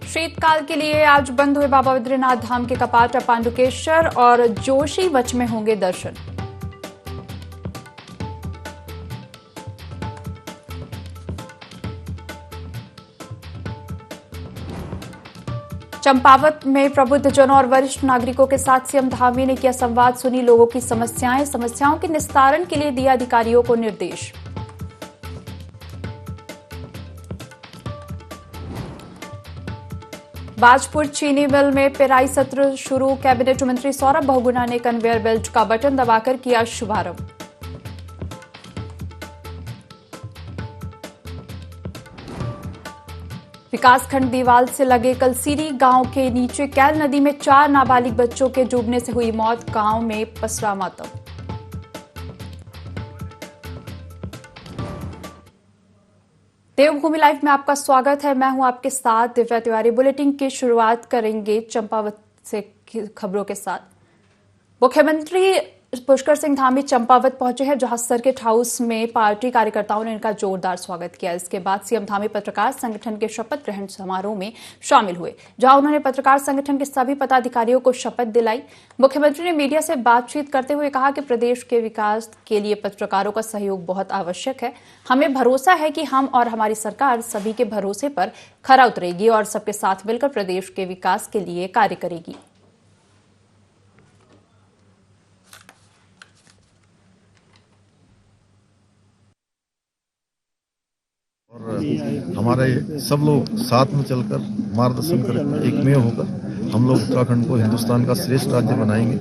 शीतकाल के लिए आज बंद हुए बाबा बद्रीनाथ धाम के कपाट। अब पांडुकेश्वर और जोशी वच में होंगे दर्शन। चंपावत में प्रबुद्ध जनों और वरिष्ठ नागरिकों के साथ सीएम धामी ने किया संवाद, सुनी लोगों की समस्याओं के निस्तारण के लिए दिया अधिकारियों को निर्देश। बाजपुर चीनी मिल में पेराई सत्र शुरू। कैबिनेट मंत्री सौरभ बहुगुणा ने कन्वेयर बेल्ट का बटन दबाकर किया शुभारंभ। विकासखंड दीवाल से लगे कलसीरी गांव के नीचे कैल नदी में 4 नाबालिग बच्चों के डूबने से हुई मौत। गांव में पसरा मातम। देवभूमि लाइव में आपका स्वागत है। मैं हूं आपके साथ दिव्या तिवारी। बुलेटिन की शुरुआत करेंगे चंपावत से खबरों के साथ। मुख्यमंत्री पुष्कर सिंह धामी चंपावत पहुंचे हैं, जहां सर्किट हाउस में पार्टी कार्यकर्ताओं ने इनका जोरदार स्वागत किया। इसके बाद सीएम धामी पत्रकार संगठन के शपथ ग्रहण समारोह में शामिल हुए, जहां उन्होंने पत्रकार संगठन के सभी पदाधिकारियों को शपथ दिलाई। मुख्यमंत्री ने मीडिया से बातचीत करते हुए कहा कि प्रदेश के विकास के लिए पत्रकारों का सहयोग बहुत आवश्यक है। हमें भरोसा है कि हम और हमारी सरकार सभी के भरोसे पर खरा उतरेगी और सबके साथ मिलकर प्रदेश के विकास के लिए कार्य करेगी। और हमारे सब लोग साथ में चलकर मार्गदर्शन कर एकमेव होकर हम लोग उत्तराखंड को हिंदुस्तान का श्रेष्ठ राज्य बनाएंगे।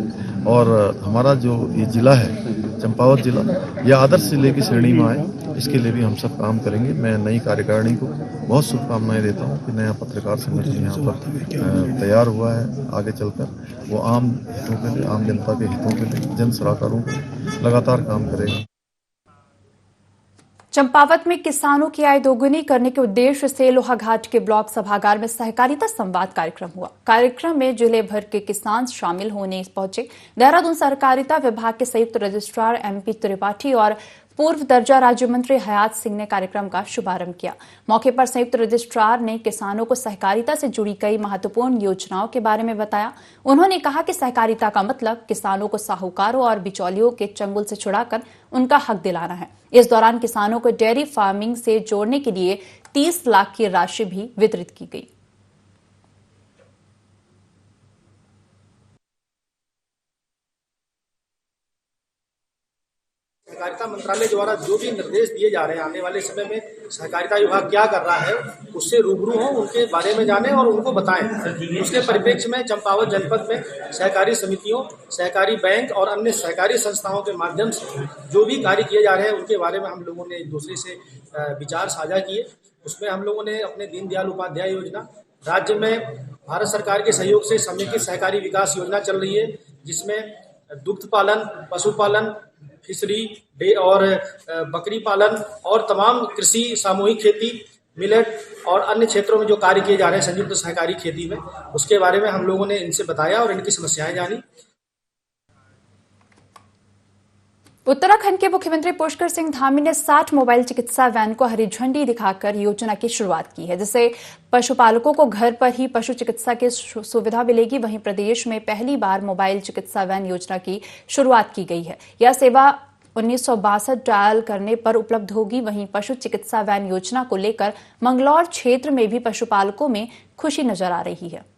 और हमारा जो ये जिला है चंपावत जिला, यह आदर्श जिले की श्रेणी में आए, इसके लिए भी हम सब काम करेंगे। मैं नई कार्यकारिणी को बहुत शुभकामनाएं देता हूं कि नया पत्रकार संगठन यहाँ पर तैयार हुआ है। आगे चलकर वो आम हितों के लिए, आम जनता के हितों के लिए, जन सलाहकारों के लिए लगातार काम करेगा। चंपावत में किसानों की आय दोगुनी करने के उद्देश्य से लोहाघाट के ब्लॉक सभागार में सहकारिता संवाद कार्यक्रम हुआ। कार्यक्रम में जिले भर के किसान शामिल होने पहुंचे। देहरादून सहकारिता विभाग के संयुक्त रजिस्ट्रार MP त्रिपाठी और पूर्व दर्जा राज्य मंत्री हयात सिंह ने कार्यक्रम का शुभारंभ किया। मौके पर संयुक्त रजिस्ट्रार ने किसानों को सहकारिता से जुड़ी कई महत्वपूर्ण योजनाओं के बारे में बताया। उन्होंने कहा कि सहकारिता का मतलब किसानों को साहूकारों और बिचौलियों के चंगुल से छुड़ाकर उनका हक दिलाना है। इस दौरान किसानों को डेयरी फार्मिंग से जोड़ने के लिए 30 लाख की राशि भी वितरित की गई। सहकारिता मंत्रालय द्वारा जो भी निर्देश दिए जा रहे हैं, आने वाले समय में सहकारिता विभाग क्या कर रहा है उससे रूबरू हों, उनके बारे में जानें और उनको बताएं। उसके परिप्रेक्ष्य में चंपावत जनपद में सहकारी समितियों, सहकारी बैंक और अन्य सहकारी संस्थाओं के माध्यम से जो भी कार्य किए जा रहे हैं उनके बारे में हम लोगों ने एक दूसरे से विचार साझा किए। उसमें हम लोगों ने अपने दीनदयाल उपाध्याय योजना, राज्य में भारत सरकार के सहयोग से समेकित सहकारी विकास योजना चल रही है, जिसमें दुग्ध पालन, पशुपालन, फिशरी और बकरी पालन और तमाम कृषि, सामूहिक खेती, मिलेट और अन्य क्षेत्रों में जो कार्य किए जा रहे हैं संयुक्त सहकारी खेती में, उसके बारे में हम लोगों ने इनसे बताया और इनकी समस्याएं जानी। उत्तराखंड के मुख्यमंत्री पुष्कर सिंह धामी ने 60 मोबाइल चिकित्सा वैन को हरी झंडी दिखाकर योजना की शुरुआत की है, जिससे पशुपालकों को घर पर ही पशु चिकित्सा की सुविधा मिलेगी। वहीं प्रदेश में पहली बार मोबाइल चिकित्सा वैन योजना की शुरुआत की गई है। यह सेवा 1962 डायल करने पर उपलब्ध होगी। वहीं पशु चिकित्सा वैन योजना को लेकर मंगलौर क्षेत्र में भी पशुपालकों में खुशी नजर आ रही है।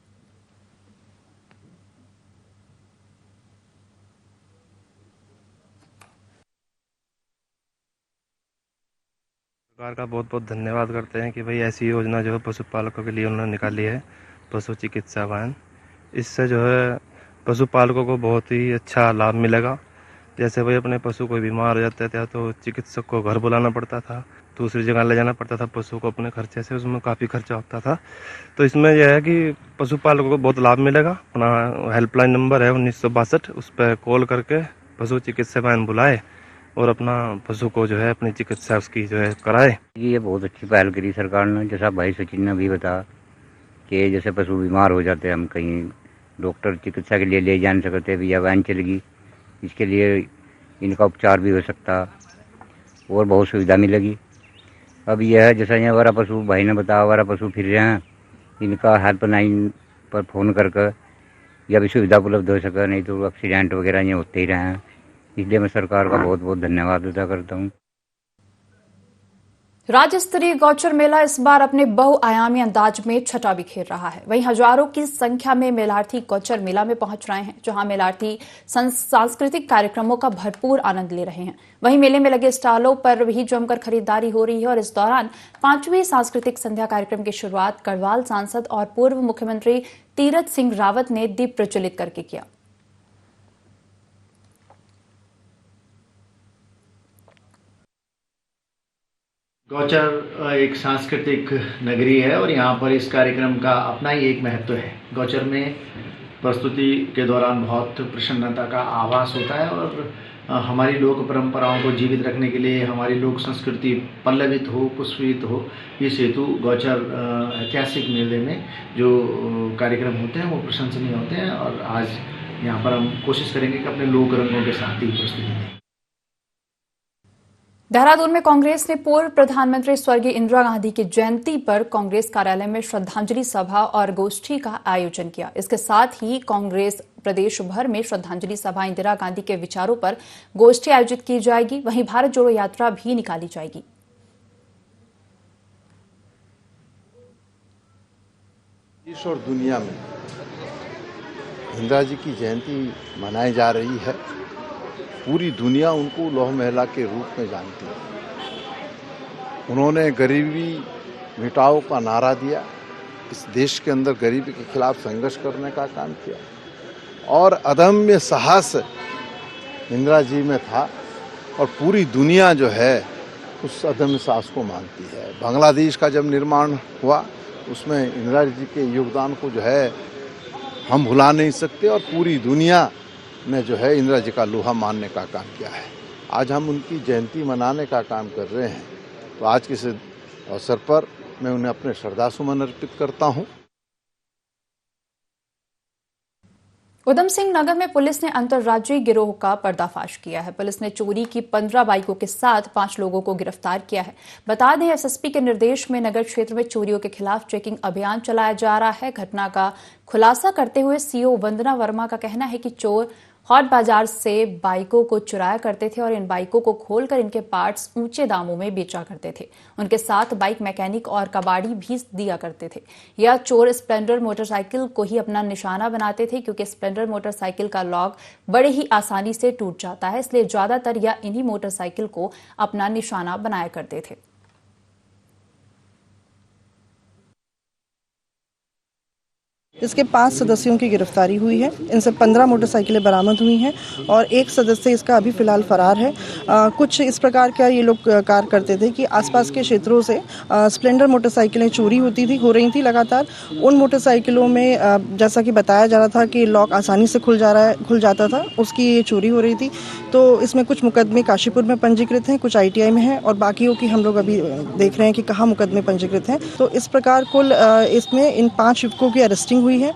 सरकार का बहुत बहुत धन्यवाद करते हैं कि भाई ऐसी योजना जो है पशुपालकों के लिए उन्होंने निकाली है, पशु चिकित्सा वैन। इससे जो है पशुपालकों को बहुत ही अच्छा लाभ मिलेगा। जैसे भाई अपने पशु कोई बीमार हो जाते थे तो चिकित्सक को घर बुलाना पड़ता था, दूसरी जगह ले जाना पड़ता था पशु को अपने खर्चे से, उसमें काफ़ी खर्चा होता था। तो इसमें यह है कि पशुपालकों को बहुत लाभ मिलेगा। अपना हेल्पलाइन नंबर है 1962, उस पर कॉल करके पशु चिकित्सा वैन बुलाए और अपना पशु को जो है अपनी चिकित्सा उसकी जो है कराए। ये बहुत अच्छी पहल करी सरकार ने। जैसा भाई सचिन ने भी बताया कि जैसे पशु बीमार हो जाते हैं, हम कहीं डॉक्टर चिकित्सा के लिए ले जा नहीं सकते, भैया वैन चलेगी, इसके लिए इनका उपचार भी हो सकता और बहुत सुविधा मिलेगी। अब यह है जैसा यहाँ हमारा पशु भाई ने बताया, हमारा पशु फिर रहे हैं इनका हेल्पलाइन पर फ़ोन करके या भी सुविधा उपलब्ध हो सके, नहीं तो एक्सीडेंट वगैरह ये होते ही रहे हैं। इसलिए मैं सरकार का बहुत बहुत धन्यवाद अदा करता हूँ। राज्य स्तरीय गौचर मेला इस बार अपने बहुआयामी अंदाज में छटा बिखेर रहा है। वहीं हजारों की संख्या में मेलार्थी गौचर मेला में पहुंच रहे हैं, जहां मेलार्थी सांस्कृतिक कार्यक्रमों का भरपूर आनंद ले रहे हैं। वहीं मेले में लगे स्टॉलों पर भी जमकर खरीदारी हो रही है और इस दौरान 5वीं सांस्कृतिक संध्या कार्यक्रम की शुरुआत गढ़वाल सांसद और पूर्व मुख्यमंत्री तीरथ सिंह रावत ने दीप प्रज्वलित करके किया। गौचर एक सांस्कृतिक नगरी है और यहाँ पर इस कार्यक्रम का अपना ही एक महत्व है। गौचर में प्रस्तुति के दौरान बहुत प्रसन्नता का आभास होता है और हमारी लोक परंपराओं को जीवित रखने के लिए, हमारी लोक संस्कृति पल्लवित हो, पुष्पित हो, इस हेतु गौचर ऐतिहासिक मेले में जो कार्यक्रम होते हैं वो प्रशंसनीय होते हैं और आज यहाँ पर हम कोशिश करेंगे कि अपने लोक रंगों के साथ ही प्रस्तुति दें। देहरादून में कांग्रेस ने पूर्व प्रधानमंत्री स्वर्गीय इंदिरा गांधी की जयंती पर कांग्रेस कार्यालय में श्रद्धांजलि सभा और गोष्ठी का आयोजन किया। इसके साथ ही कांग्रेस प्रदेश भर में श्रद्धांजलि सभा, इंदिरा गांधी के विचारों पर गोष्ठी आयोजित की जाएगी। वहीं भारत जोड़ो यात्रा भी निकाली जाएगी। देश और दुनिया में इंदिरा जी की जयंती मनाई जा रही है। पूरी दुनिया उनको लौह महिला के रूप में जानती है। उन्होंने गरीबी मिटाओ का नारा दिया, इस देश के अंदर गरीबी के खिलाफ संघर्ष करने का काम किया और अदम्य साहस इंदिरा जी में था और पूरी दुनिया जो है उस अदम्य साहस को मानती है। बांग्लादेश का जब निर्माण हुआ उसमें इंदिरा जी के योगदान को जो है हम भुला नहीं सकते और पूरी दुनिया ने जो है इंदिरा जी का लोहा मानने का काम किया है। आज हम उनकी जयंती मनाने का काम कर रहे हैं, तो आज के इस अवसर पर मैं उन्हें अपने श्रद्धासुमन अर्पित करता हूं। उधम सिंह नगर में पुलिस ने अंतर्राज्यीय गिरोह का पर्दाफाश किया है। पुलिस ने चोरी की 15 बाइकों के साथ 5 लोगों को गिरफ्तार किया है। बता दें, एसएसपी के निर्देश में नगर क्षेत्र में चोरियों के खिलाफ चेकिंग अभियान चलाया जा रहा है। घटना का खुलासा करते हुए सीओ वंदना वर्मा का कहना है कि चोर हॉट बाजार से बाइकों को चुराया करते थे और इन बाइकों को खोलकर इनके पार्ट्स ऊंचे दामों में बेचा करते थे। उनके साथ बाइक मैकेनिक और कबाड़ी भी दिया करते थे। यह चोर स्प्लेंडर मोटरसाइकिल को ही अपना निशाना बनाते थे, क्योंकि स्प्लेंडर मोटरसाइकिल का लॉक बड़े ही आसानी से टूट जाता है, इसलिए ज्यादातर यह इन्हीं मोटरसाइकिल को अपना निशाना बनाया करते थे। इसके 5 सदस्यों की गिरफ्तारी हुई है। इनसे 15 मोटरसाइकिलें बरामद हुई हैं और एक सदस्य इसका अभी फिलहाल फरार है। कुछ इस प्रकार का ये लोग कार्य करते थे कि आसपास के क्षेत्रों से स्प्लेंडर मोटरसाइकिलें चोरी हो रही थी लगातार। उन मोटरसाइकिलों में जैसा कि बताया जा रहा था कि लॉक आसानी से खुल जाता था, उसकी ये चोरी हो रही थी। तो इसमें कुछ मुकदमे काशीपुर में पंजीकृत हैं, कुछ ITI में हैं और बाकियों की हम लोग अभी देख रहे हैं कि कहाँ मुकदमे पंजीकृत हैं। तो इस प्रकार कुल इसमें इन 5 युवकों की अरेस्टिंग हुई है।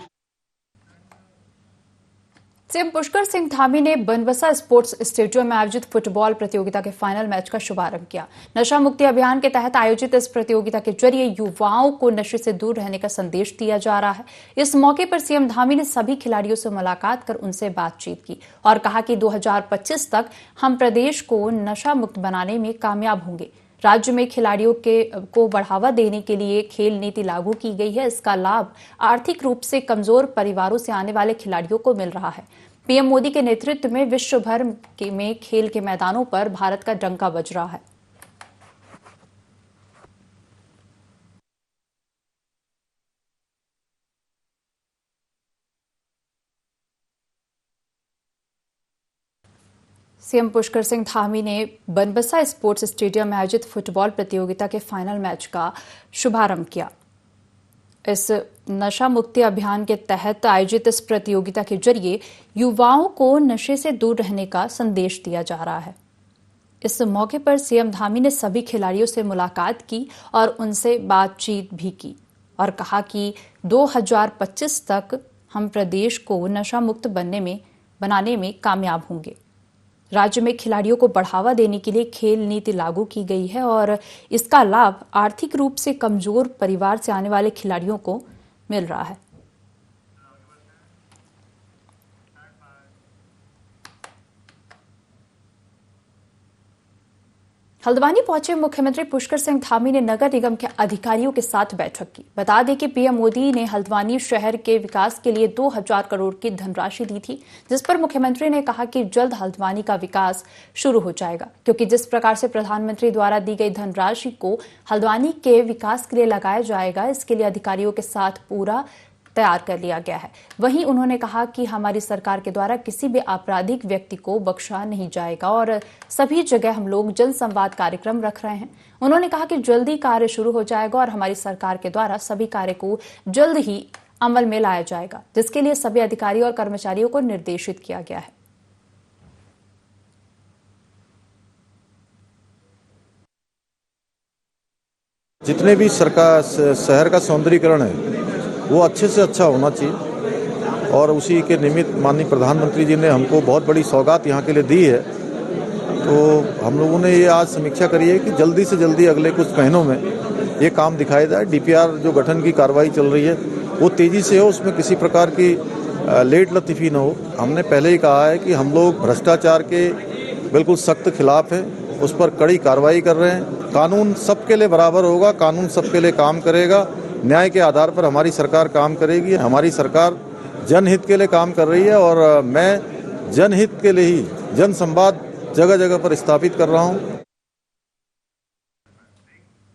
सीएम पुष्कर सिंह धामी ने बनबसा स्पोर्ट्स स्टेडियम में आयोजित फुटबॉल प्रतियोगिता के फाइनल मैच का शुभारंभ किया। नशा मुक्ति अभियान के तहत आयोजित इस प्रतियोगिता के जरिए युवाओं को नशे से दूर रहने का संदेश दिया जा रहा है। इस मौके पर सीएम धामी ने सभी खिलाड़ियों से मुलाकात कर उनसे बातचीत की और कहा कि 2025 तक हम प्रदेश को नशा मुक्त बनाने में कामयाब होंगे। राज्य में खिलाड़ियों को बढ़ावा देने के लिए खेल नीति लागू की गई है। इसका लाभ आर्थिक रूप से कमजोर परिवारों से आने वाले खिलाड़ियों को मिल रहा है। पीएम मोदी के नेतृत्व में विश्व भर में खेल के मैदानों पर भारत का डंका बज रहा है। सीएम पुष्कर सिंह धामी ने बनबसा स्पोर्ट्स स्टेडियम में आयोजित फुटबॉल प्रतियोगिता के फाइनल मैच का शुभारंभ किया। इस नशा मुक्ति अभियान के तहत आयोजित इस प्रतियोगिता के जरिए युवाओं को नशे से दूर रहने का संदेश दिया जा रहा है। इस मौके पर सीएम धामी ने सभी खिलाड़ियों से मुलाकात की और उनसे बातचीत भी की और कहा कि 2025 तक हम प्रदेश को नशा मुक्त बनाने में कामयाब होंगे। राज्य में खिलाड़ियों को बढ़ावा देने के लिए खेल नीति लागू की गई है और इसका लाभ आर्थिक रूप से कमजोर परिवार से आने वाले खिलाड़ियों को मिल रहा है। हल्द्वानी पहुंचे मुख्यमंत्री पुष्कर सिंह धामी ने नगर निगम के अधिकारियों के साथ बैठक की। बता दें कि पीएम मोदी ने हल्द्वानी शहर के विकास के लिए 2000 करोड़ की धनराशि दी थी, जिस पर मुख्यमंत्री ने कहा कि जल्द हल्द्वानी का विकास शुरू हो जाएगा, क्योंकि जिस प्रकार से प्रधानमंत्री द्वारा दी गई धनराशि को हल्द्वानी के विकास के लिए लगाया जाएगा, इसके लिए अधिकारियों के साथ पूरा तैयार कर लिया गया है। वहीं उन्होंने कहा कि हमारी सरकार के द्वारा किसी भी आपराधिक व्यक्ति को बख्शा नहीं जाएगा और सभी जगह हम लोग जन संवाद कार्यक्रम रख रहे हैं। उन्होंने कहा कि जल्दी कार्य शुरू हो जाएगा और हमारी सरकार के द्वारा सभी कार्य को जल्द ही अमल में लाया जाएगा, जिसके लिए सभी अधिकारियों और कर्मचारियों को निर्देशित किया गया है। जितने भी सरकार शहर का सौंदर्यीकरण है वो अच्छे से अच्छा होना चाहिए और उसी के निमित्त माननीय प्रधानमंत्री जी ने हमको बहुत बड़ी सौगात यहाँ के लिए दी है। तो हम लोगों ने ये आज समीक्षा करी है कि जल्दी से जल्दी अगले कुछ महीनों में ये काम दिखाया जाए। डीपीआर जो गठन की कार्रवाई चल रही है वो तेज़ी से हो, उसमें किसी प्रकार की लेट लतीफ़ी न हो। हमने पहले ही कहा है कि हम लोग भ्रष्टाचार के बिल्कुल सख्त खिलाफ हैं, उस पर कड़ी कार्रवाई कर रहे हैं। कानून सबके लिए बराबर होगा, कानून सबके लिए काम करेगा, न्याय के आधार पर हमारी सरकार काम करेगी। हमारी सरकार जनहित के लिए काम कर रही है और मैं जनहित के लिए ही जन संवाद जगह जगह पर स्थापित कर रहा हूं।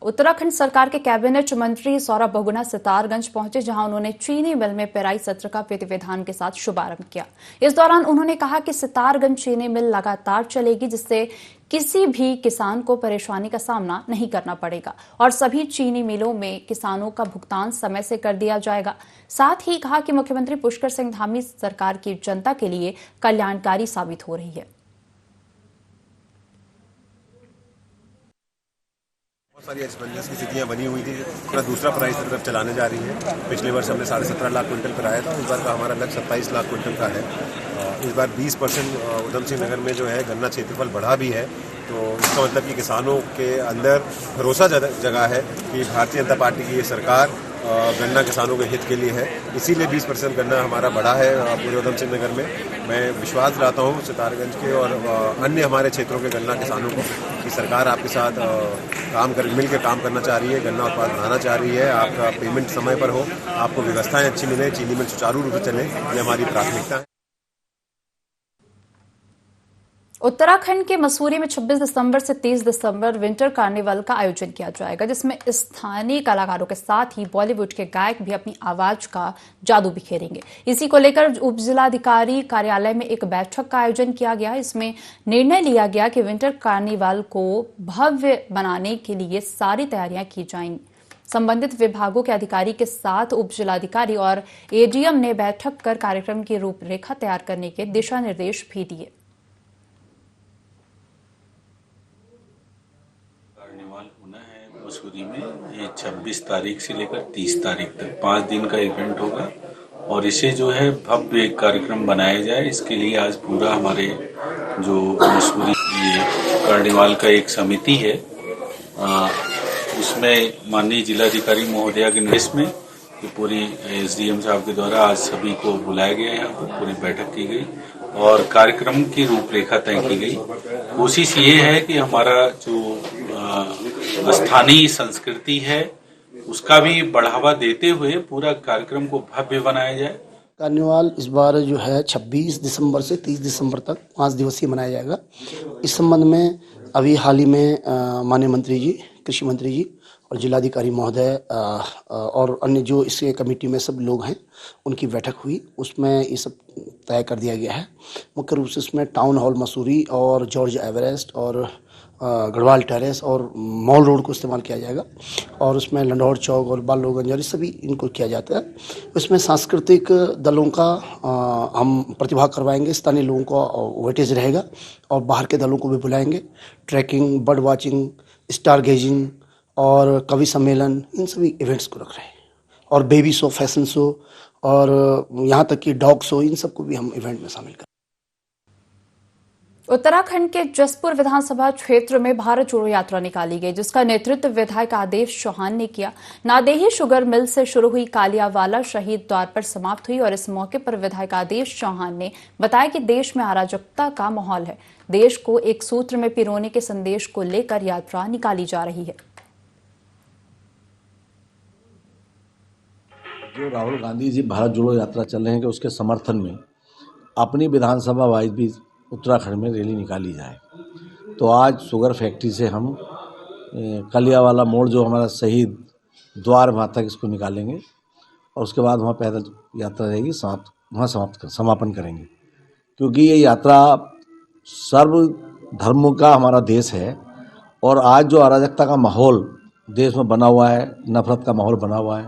उत्तराखंड सरकार के कैबिनेट मंत्री सौरभ बहुगुणा सितारगंज पहुंचे, जहां उन्होंने चीनी मिल में पेराई सत्र का विधि विधान के साथ शुभारंभ किया। इस दौरान उन्होंने कहा कि सितारगंज चीनी मिल लगातार चलेगी, जिससे किसी भी किसान को परेशानी का सामना नहीं करना पड़ेगा और सभी चीनी मिलों में किसानों का भुगतान समय से कर दिया जाएगा। साथ ही कहा कि मुख्यमंत्री पुष्कर सिंह धामी सरकार की जनता के लिए कल्याणकारी साबित हो रही है। बहुत सारी एक्सपेंडिचर्स की स्थितियाँ बनी हुई थी। पूरा दूसरा प्राइस तरफ चलाने जा रही है। पिछले वर्ष हमने 17.5 लाख क्विंटल पर आया था, इस बार का हमारा लक्ष्य 27 लाख क्विंटल का है। इस बार 20% उधम सिंह नगर में जो है गन्ना क्षेत्रफल बढ़ा भी है, तो इसका मतलब कि किसानों के अंदर भरोसा जगह है कि भारतीय जनता पार्टी की ये सरकार गन्ना किसानों के हित के लिए है। इसीलिए 20% गन्ना हमारा बढ़ा है पूरे उधम सिंह नगर में। मैं विश्वास दिलाता हूँ सितारगंज के और अन्य हमारे क्षेत्रों के गन्ना किसानों को कि सरकार आपके साथ मिलकर काम करना चाह रही है, गन्ना उत्पादन बढ़ाना चाह रही है। आपका पेमेंट समय पर हो, आपको व्यवस्थाएं अच्छी मिले, चीनी मिल सुचारू रूप से चले, ये हमारी प्राथमिकता है। उत्तराखंड के मसूरी में 26 दिसंबर से 30 दिसंबर विंटर कार्निवल का आयोजन किया जाएगा, जिसमें स्थानीय कलाकारों के साथ ही बॉलीवुड के गायक भी अपनी आवाज का जादू बिखेरेंगे। इसी को लेकर उप जिलाधिकारी कार्यालय में एक बैठक का आयोजन किया गया। इसमें निर्णय लिया गया कि विंटर कार्निवल को भव्य बनाने के लिए सारी तैयारियां की जाएंगी। संबंधित विभागों के अधिकारी के साथ उप जिलाधिकारी और एडीएम ने बैठक कर कार्यक्रम की रूपरेखा तैयार करने के दिशा निर्देश भी दिए। मसूरी में ये 26 तारीख से लेकर 30 तारीख तक 5 दिन का इवेंट होगा और इसे जो है भव्य एक कार्यक्रम बनाया जाए, इसके लिए आज पूरा हमारे जो मसूरी ये कार्निवाल का एक समिति है उसमें माननीय जिलाधिकारी महोदया के निर्देश में ये पूरी एसडीएम साहब के द्वारा आज सभी को बुलाया गया, यहाँ पर पूरी बैठक की गई और कार्यक्रम की रूपरेखा तय की गई। कोशिश ये है कि हमारा जो स्थानीय संस्कृति है उसका भी बढ़ावा देते हुए पूरा कार्यक्रम को भव्य बनाया जाए। कार्निवाल इस बार जो है 26 दिसंबर से 30 दिसंबर तक 5 दिवसीय मनाया जाएगा। इस संबंध में अभी हाल ही में माननीय मंत्री जी, कृषि मंत्री जी और जिलाधिकारी महोदय और अन्य जो इसके कमेटी में सब लोग हैं उनकी बैठक हुई, उसमें ये सब तय कर दिया गया है। मुख्य रूप से इसमें टाउन हॉल मसूरी और जॉर्ज एवरेस्ट और गढ़वाल टेरेस और मॉल रोड को इस्तेमाल किया जाएगा और उसमें लंडौर चौक और बालोगंज सभी इनको किया जाता है। इसमें सांस्कृतिक दलों का हम प्रतिभाग करवाएंगे, स्थानीय लोगों का वेटेज रहेगा और बाहर के दलों को भी बुलाएंगे। Trekking, bird watching, star gazing और कवि सम्मेलन, इन सभी इवेंट्स को रख रहे हैं और बेबी शो, फैशन शो और यहाँ तक कि डॉग शो, इन सबको भी हम इवेंट में शामिल करें। उत्तराखंड के जसपुर विधानसभा क्षेत्र में भारत जोड़ो यात्रा निकाली गई, जिसका नेतृत्व विधायक आदेश चौहान ने किया। नादेही शुगर मिल से शुरू हुई कालियावाला शहीद द्वार पर समाप्त हुई और इस मौके पर विधायक आदेश चौहान ने बताया कि देश में अराजकता का माहौल है। देश को एक सूत्र में पिरोने के संदेश को लेकर यात्रा निकाली जा रही है। जो राहुल गांधी जी भारत जोड़ो यात्रा चल रहे हैं कि उसके समर्थन में अपनी विधानसभा वाइज भी उत्तराखंड में रैली निकाली जाए। तो आज शुगर फैक्ट्री से हम कलियावाला मोड़ जो हमारा शहीद द्वार वहाँ तक इसको निकालेंगे और उसके बाद वहाँ पैदल यात्रा रहेगी, समापन करेंगे। क्योंकि ये यात्रा सर्व धर्मों का हमारा देश है और आज जो अराजकता का माहौल देश में बना हुआ है, नफरत का माहौल बना हुआ है,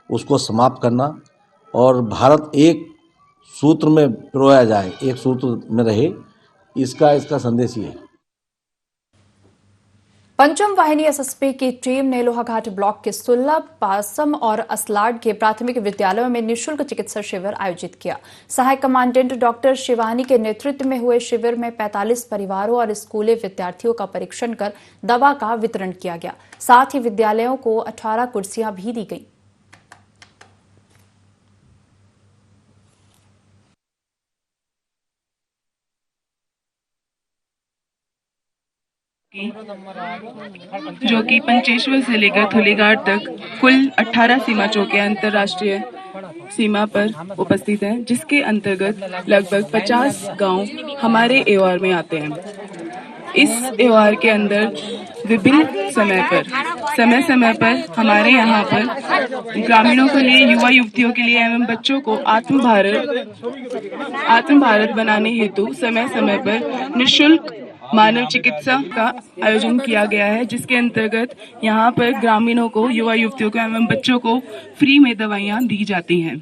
उसको समाप्त करना और भारत एक सूत्र में पिरोया जाए, एक सूत्र में रहे, इसका संदेश ही है। पंचम वाहिनी एसएसपी की टीम ने लोहाघाट ब्लॉक के सुल्ला, पासम और असलाड के प्राथमिक विद्यालयों में निःशुल्क चिकित्सा शिविर आयोजित किया। सहायक कमांडेंट डॉक्टर शिवानी के नेतृत्व में हुए शिविर में 45 परिवारों और स्कूली विद्यार्थियों का परीक्षण कर दवा का वितरण किया गया। साथ ही विद्यालयों को 18 कुर्सियां भी दी गई। जो कि पंचेश्वर से लेकर धुलीघाट तक कुल 18 सीमा चौकियां अंतर्राष्ट्रीय सीमा पर उपस्थित हैं, जिसके अंतर्गत लगभग 50 गांव हमारे एओआर में आते हैं। इस एओआर के अंदर विभिन्न समय पर हमारे यहाँ पर ग्रामीणों के लिए, युवा युवतियों के लिए एवं बच्चों को आत्म भारत बनाने हेतु समय पर निःशुल्क मानव चिकित्सा का आयोजन किया गया है, जिसके अंतर्गत यहाँ पर ग्रामीणों को, युवा युवतियों को एवं बच्चों को फ्री में दवाइयाँ दी जाती हैं।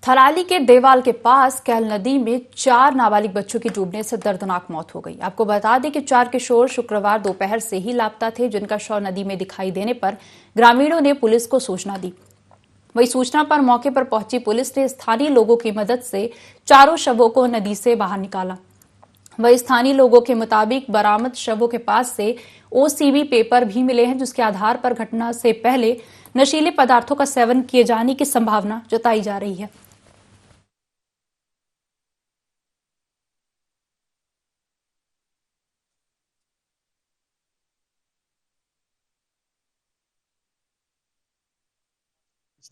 थराली के देवाल के पास कैल नदी में 4 नाबालिग बच्चों की डूबने से दर्दनाक मौत हो गई। आपको बता दें कि 4 किशोर शुक्रवार दोपहर से ही लापता थे, जिनका शव नदी में दिखाई देने पर ग्रामीणों ने पुलिस को सूचना दी। वही सूचना पर मौके पर पहुंची पुलिस ने स्थानीय लोगों की मदद से चारों शवों को नदी से बाहर निकाला। वही स्थानीय लोगों के मुताबिक बरामद शवों के पास से ओसीबी पेपर भी मिले हैं, जिसके आधार पर घटना से पहले नशीले पदार्थों का सेवन किए जाने की संभावना जताई जा रही है।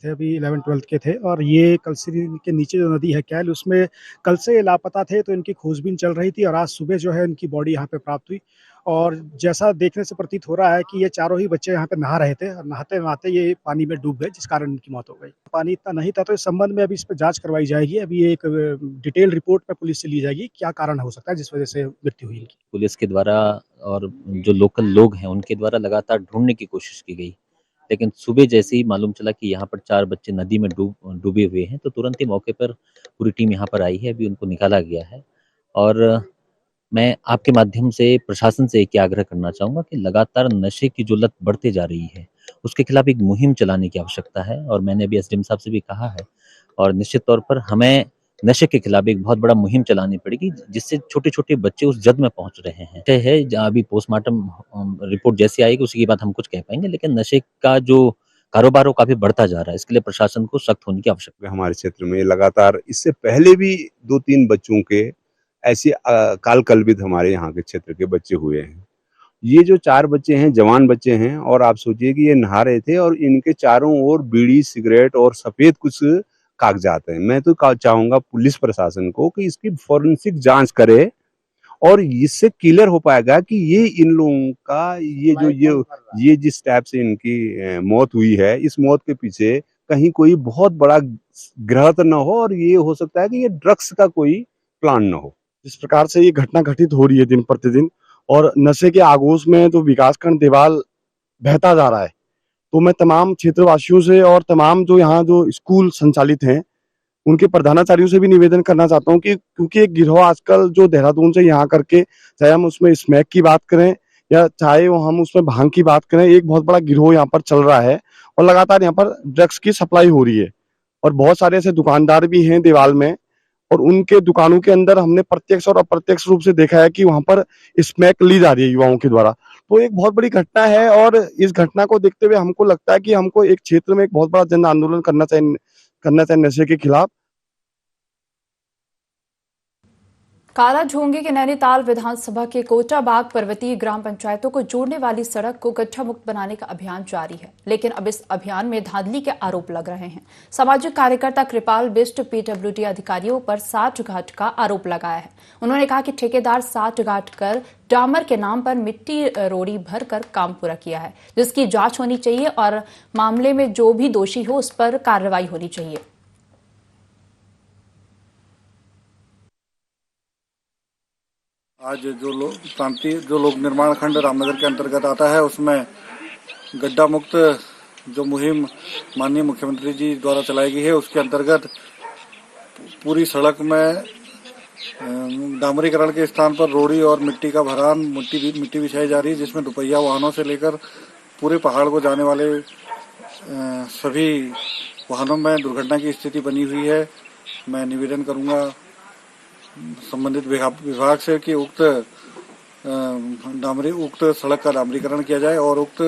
थे अभी 11-12 के थे और ये कलसरी के नीचे जो नदी है कैल, उसमें कल से लापता थे, तो इनकी खोजबीन चल रही थी और आज सुबह जो है इनकी बॉडी यहाँ पे प्राप्त हुई। और जैसा देखने से प्रतीत हो रहा है कि ये चारों ही बच्चे यहाँ पे नहा रहे थे और नहाते नहाते ये पानी में डूब गए, जिस कारण इनकी मौत हो गई। पानी इतना नहीं था, तो इस संबंध में अभी इस पर जांच करवाई जाएगी। अभी एक डिटेल रिपोर्ट पे पुलिस से ली जाएगी, क्या कारण हो सकता है जिस वजह से मृत्यु हुई इनकी। पुलिस के द्वारा और जो लोकल लोग हैं उनके द्वारा लगातार ढूंढने की कोशिश की गई, लेकिन सुबह जैसे ही मालूम चला कि यहाँ पर 4 बच्चे नदी में डूबे हुए हैं, तो तुरंत ही मौके पर पूरी टीम यहाँ पर आई है। अभी उनको निकाला गया है और मैं आपके माध्यम से प्रशासन से एक आग्रह करना चाहूँगा कि लगातार नशे की जो लत बढ़ते जा रही है, उसके खिलाफ एक मुहिम चलाने की आवश्यकता है। और मैंने अभी एसडीएम साहब से भी कहा है और निश्चित तौर पर हमें नशे के खिलाफ एक बहुत बड़ा मुहिम चलानी पड़ेगी, जिससे छोटे छोटे बच्चे उस जद में पहुंच रहे हैं। है जहाँ अभी पोस्टमार्टम रिपोर्ट जैसी आएगी उसी के बाद हम कुछ कह पाएंगे, लेकिन नशे का जो कारोबार काफी बढ़ता जा रहा है, इसके लिए प्रशासन को सख्त होने की आवश्यकता है। हमारे क्षेत्र में लगातार इससे पहले भी 2-3 बच्चों के ऐसे काल कल्पित हमारे यहाँ के क्षेत्र के बच्चे हुए हैं। ये जो 4 बच्चे हैं जवान बच्चे हैं और आप सोचिए कि ये नहा रहे थे और इनके चारों ओर बीड़ी, सिगरेट और सफेद कुछ कागजात हैं। मैं तो चाहूंगा पुलिस प्रशासन को कि इसकी फॉरेंसिक जांच करे और इससे क्लियर हो पाएगा कि ये इन लोगों का ये जिस टाइप से इनकी मौत हुई है, इस मौत के पीछे कहीं कोई बहुत बड़ा ग्रह न हो और ये हो सकता है कि ये ड्रग्स का कोई प्लान न हो। जिस प्रकार से ये घटना घटित हो रही है दिन प्रतिदिन और नशे के आगोश में तो विकासखंड देवाल बहता जा रहा है, तो मैं तमाम क्षेत्रवासियों से और तमाम जो यहाँ जो स्कूल संचालित हैं उनके प्रधानाचार्यों से भी निवेदन करना चाहता हूँ कि क्योंकि एक गिरोह आजकल जो देहरादून से यहाँ करके, चाहे हम उसमें स्मैक की बात करें या चाहे वो हम उसमें भांग की बात करें, एक बहुत बड़ा गिरोह यहाँ पर चल रहा है और लगातार यहाँ पर ड्रग्स की सप्लाई हो रही है और बहुत सारे ऐसे दुकानदार भी हैं देवाल में और उनके दुकानों के अंदर हमने प्रत्यक्ष और अप्रत्यक्ष रूप से देखा है कि वहां पर स्मैक ली जा रही है युवाओं के द्वारा। तो एक बहुत बड़ी घटना है और इस घटना को देखते हुए हमको लगता है कि हमको एक क्षेत्र में एक बहुत बड़ा जन आंदोलन करना चाहिए नशे के खिलाफ। कालाढूंगी के नैनीताल विधानसभा के कोटाबाग पर्वतीय ग्राम पंचायतों को जोड़ने वाली सड़क को गड्ढा मुक्त बनाने का अभियान जारी है, लेकिन अब इस अभियान में धांधली के आरोप लग रहे हैं। सामाजिक कार्यकर्ता कृपाल बिष्ट पीडब्ल्यूडी अधिकारियों पर साठगांठ का आरोप लगाया है। उन्होंने कहा कि ठेकेदार साठगांठ कर डामर के नाम पर मिट्टी रोड़ी भरकर काम पूरा किया है, जिसकी जांच होनी चाहिए और मामले में जो भी दोषी हो उस पर कार्रवाई होनी चाहिए। आज जो लोक निर्माण खंड रामनगर के अंतर्गत आता है उसमें गड्ढा मुक्त जो मुहिम माननीय मुख्यमंत्री जी द्वारा चलाई गई है, उसके अंतर्गत पूरी सड़क में डामरीकरण के स्थान पर रोड़ी और मिट्टी का भरान मिट्टी बिछाई जा रही है, जिसमें दुपहिया वाहनों से लेकर पूरे पहाड़ को जाने वाले सभी वाहनों में दुर्घटना की स्थिति बनी हुई है। मैं निवेदन करूंगा संबंधित विभाग से कि उक्त सड़क का डामरीकरण किया जाए और उक्त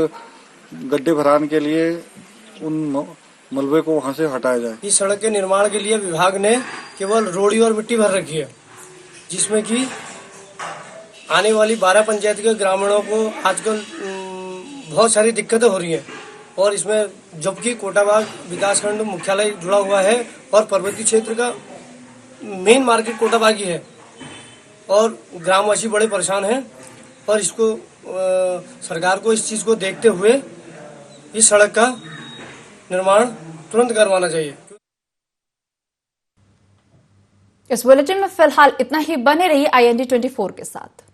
गड्ढे भरान के लिए उन मलबे को वहां से हटाया जाए। इस सड़क के निर्माण के लिए विभाग ने केवल रोड़ी और मिट्टी भर रखी है, जिसमें कि आने वाली 12 पंचायत के ग्रामीणों को आजकल बहुत सारी दिक्कतें हो रही हैं और इसमें जबकि कोटाबाग विकासखंड मुख्यालय जुड़ा हुआ है और पर्वतीय क्षेत्र का मेन मार्केट कोटाबागी है और ग्रामवासी बड़े परेशान हैं और इसको सरकार को इस चीज को देखते हुए इस सड़क का निर्माण तुरंत करवाना चाहिए। इस बुलेटिन में फिलहाल इतना ही। बने रहिए IND 24 के साथ।